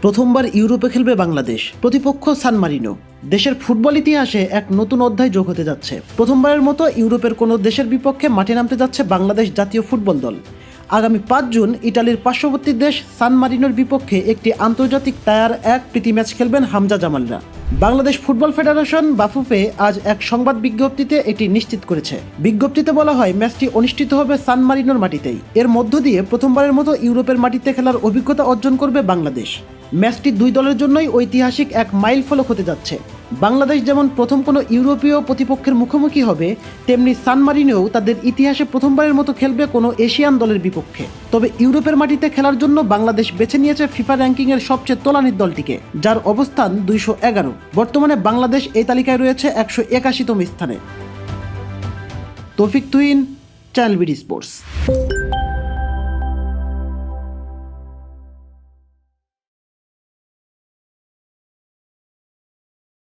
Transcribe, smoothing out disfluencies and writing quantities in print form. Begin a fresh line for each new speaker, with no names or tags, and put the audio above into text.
প্রথমবার ইউরোপে খেলবে বাংলাদেশ, প্রতিপক্ষ সান মারিনো। দেশের ফুটবল ইতিহাসে এক নতুন অধ্যায় যোগ হতে যাচ্ছে। প্রথমবারের মতো ইউরোপের কোনো দেশের বিপক্ষে মাঠে নামতে যাচ্ছে বাংলাদেশ জাতীয় ফুটবল দল। আগামী 5 জুন ইটালির পার্শ্ববর্তী দেশ সান মারিনোর বিপক্ষে একটি আন্তর্জাতিক টায়ার 1 প্রীতি ম্যাচ খেলবেন হামজা জামালরা। বাংলাদেশ ফুটবল ফেডারেশন বাফুফে আজ এক সংবাদ বিজ্ঞপ্তিতে এটি নিশ্চিত করেছে। বিজ্ঞপ্তিতে বলা হয়, ম্যাচটি অনুষ্ঠিত হবে সান মারিনোর মাটিতেই। এর মধ্য দিয়ে প্রথমবারের মতো ইউরোপের মাটিতে খেলার অভিজ্ঞতা অর্জন করবে বাংলাদেশ। ম্যাচটি দুই দলের জন্যই ঐতিহাসিক এক মাইল ফলক হতে যাচ্ছে। বাংলাদেশ যেমন প্রথম কোনো ইউরোপীয় প্রতিপক্ষের মুখোমুখি হবে, তেমনি সান মারিনোও তাদের ইতিহাসে প্রথমবারের মতো খেলবে কোনো এশিয়ান দলের বিপক্ষে। তবে ইউরোপের মাটিতে খেলার জন্য বাংলাদেশ বেছে নিয়েছে ফিফা র্যাঙ্কিংয়ের সবচেয়ে তলানির দলটিকে, যার অবস্থান 211। বর্তমানে বাংলাদেশ এই তালিকায় রয়েছে 181তম স্থানে। তৌফিক তুহিন, চ্যানেল বিডি স্পোর্টস।